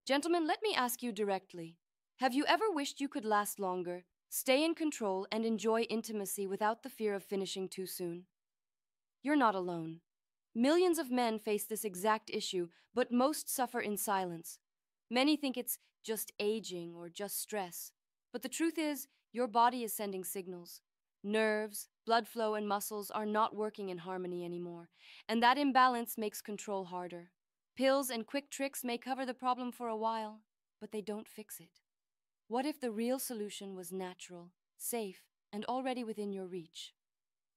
Gentlemen, let me ask you directly. Have you ever wished you could last longer, stay in control, and enjoy intimacy without the fear of finishing too soon? You're not alone. Millions of men face this exact issue, but most suffer in silence. Many think it's just aging or just stress. But the truth is, your body is sending signals. Nerves, blood flow, and muscles are not working in harmony anymore, and that imbalance makes control harder. Pills and quick tricks may cover the problem for a while, but they don't fix it. What if the real solution was natural, safe, and already within your reach?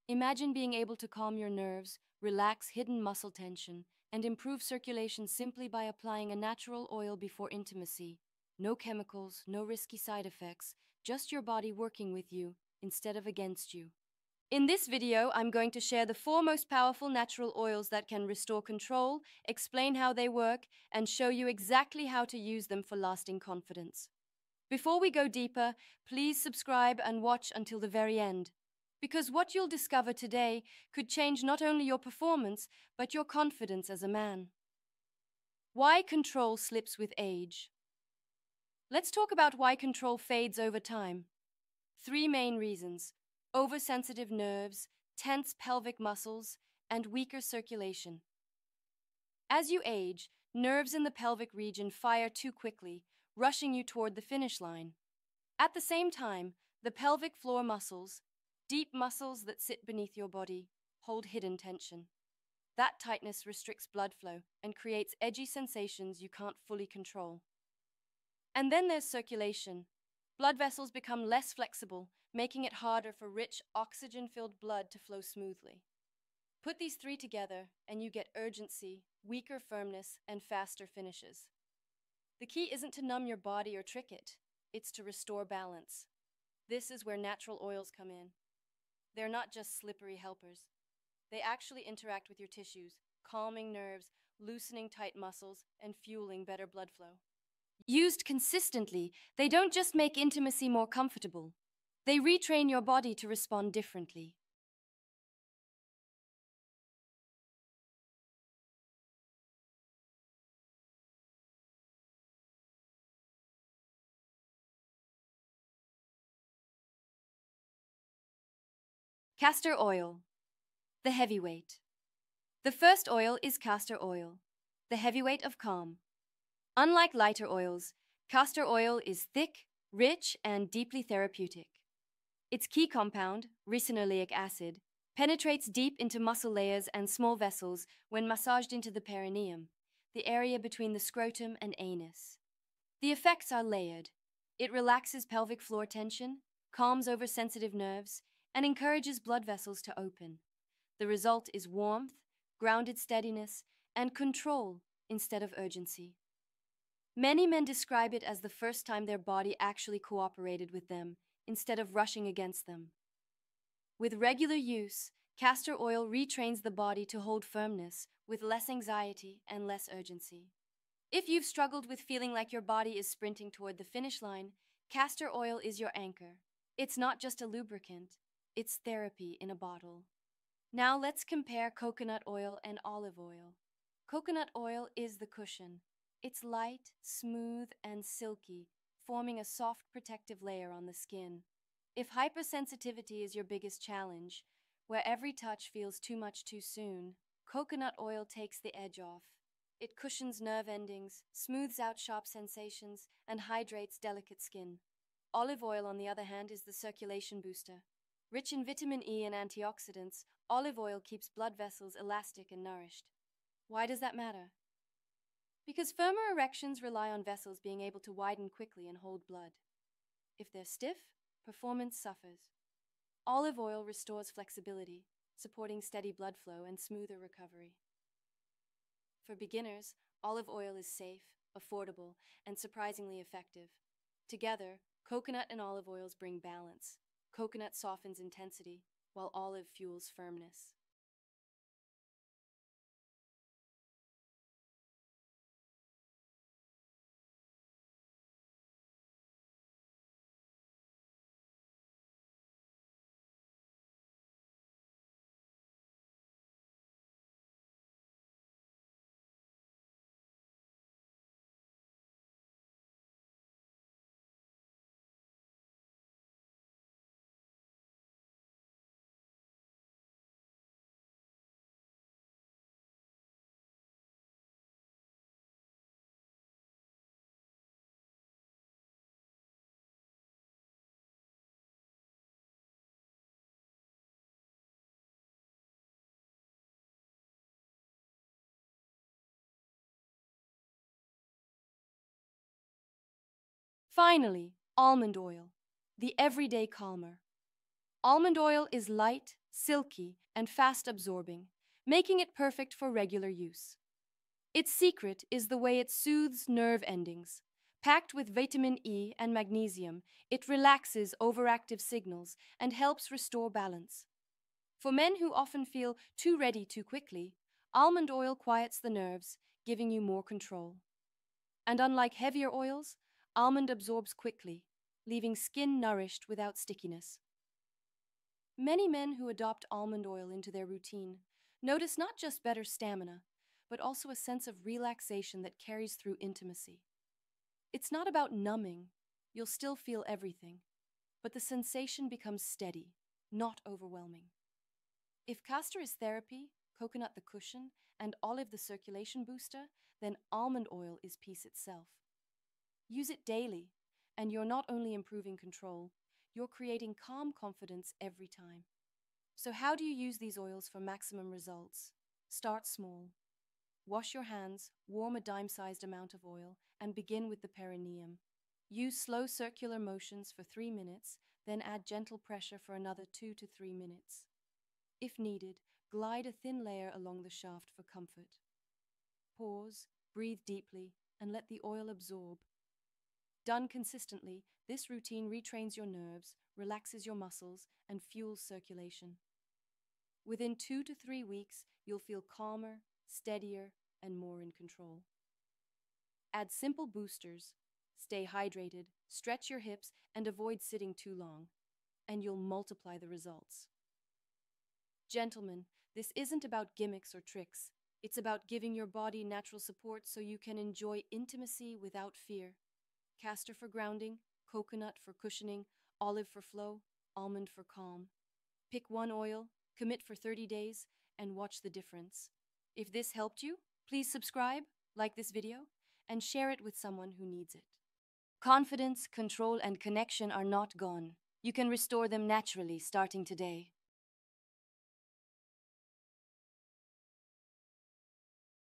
Imagine being able to calm your nerves, relax hidden muscle tension, and improve circulation simply by applying a natural oil before intimacy. No chemicals, no risky side effects, just your body working with you instead of against you. In this video, I'm going to share the 4 most powerful natural oils that can restore control, explain how they work, and show you exactly how to use them for lasting confidence. Before we go deeper, please subscribe and watch until the very end, because what you'll discover today could change not only your performance, but your confidence as a man. Why control slips with age? Let's talk about why control fades over time. 3 main reasons: oversensitive nerves, tense pelvic muscles, and weaker circulation. As you age, nerves in the pelvic region fire too quickly, rushing you toward the finish line. At the same time, the pelvic floor muscles, deep muscles that sit beneath your body, hold hidden tension. That tightness restricts blood flow and creates edgy sensations you can't fully control. And then there's circulation. Blood vessels become less flexible, making it harder for rich, oxygen-filled blood to flow smoothly. Put these 3 together, and you get urgency, weaker firmness, and faster finishes. The key isn't to numb your body or trick it. It's to restore balance. This is where natural oils come in. They're not just slippery helpers. They actually interact with your tissues, calming nerves, loosening tight muscles, and fueling better blood flow. Used consistently, they don't just make intimacy more comfortable. They retrain your body to respond differently. Castor oil, the heavyweight. The first oil is castor oil, the heavyweight of calm. Unlike lighter oils, castor oil is thick, rich, and deeply therapeutic. Its key compound, ricinoleic acid, penetrates deep into muscle layers and small vessels when massaged into the perineum, the area between the scrotum and anus. The effects are layered. It relaxes pelvic floor tension, calms oversensitive nerves, and encourages blood vessels to open. The result is warmth, grounded steadiness, and control instead of urgency. Many men describe it as the first time their body actually cooperated with them instead of rushing against them. With regular use, castor oil retrains the body to hold firmness with less anxiety and less urgency. If you've struggled with feeling like your body is sprinting toward the finish line, castor oil is your anchor. It's not just a lubricant, it's therapy in a bottle. Now let's compare coconut oil and olive oil. Coconut oil is the cushion. It's light, smooth, and silky, forming a soft protective layer on the skin. If hypersensitivity is your biggest challenge, where every touch feels too much too soon, coconut oil takes the edge off. It cushions nerve endings, smooths out sharp sensations, and hydrates delicate skin. Olive oil, on the other hand, is the circulation booster. Rich in vitamin E and antioxidants, olive oil keeps blood vessels elastic and nourished. Why does that matter? Because firmer erections rely on vessels being able to widen quickly and hold blood. If they're stiff, performance suffers. Olive oil restores flexibility, supporting steady blood flow and smoother recovery. For beginners, olive oil is safe, affordable, and surprisingly effective. Together, coconut and olive oils bring balance. Coconut softens intensity, while olive fuels firmness. Finally, almond oil, the everyday calmer. Almond oil is light, silky, and fast absorbing, making it perfect for regular use. Its secret is the way it soothes nerve endings. Packed with vitamin E and magnesium, it relaxes overactive signals and helps restore balance. For men who often feel too ready too quickly, almond oil quiets the nerves, giving you more control. And unlike heavier oils, almond absorbs quickly, leaving skin nourished without stickiness. Many men who adopt almond oil into their routine notice not just better stamina, but also a sense of relaxation that carries through intimacy. It's not about numbing, you'll still feel everything, but the sensation becomes steady, not overwhelming. If castor is therapy, coconut the cushion, and olive the circulation booster, then almond oil is peace itself. Use it daily, and you're not only improving control, you're creating calm confidence every time. So how do you use these oils for maximum results? Start small. Wash your hands, warm a dime-sized amount of oil, and begin with the perineum. Use slow circular motions for 3 minutes, then add gentle pressure for another 2 to 3 minutes. If needed, glide a thin layer along the shaft for comfort. Pause, breathe deeply, and let the oil absorb. Done consistently, this routine retrains your nerves, relaxes your muscles, and fuels circulation. Within 2 to 3 weeks, you'll feel calmer, steadier, and more in control. Add simple boosters. Stay hydrated, stretch your hips, and avoid sitting too long, and you'll multiply the results. Gentlemen, this isn't about gimmicks or tricks. It's about giving your body natural support so you can enjoy intimacy without fear. Castor for grounding, coconut for cushioning, olive for flow, almond for calm. Pick one oil, commit for 30 days, and watch the difference. If this helped you, please subscribe, like this video, and share it with someone who needs it. Confidence, control, and connection are not gone. You can restore them naturally starting today.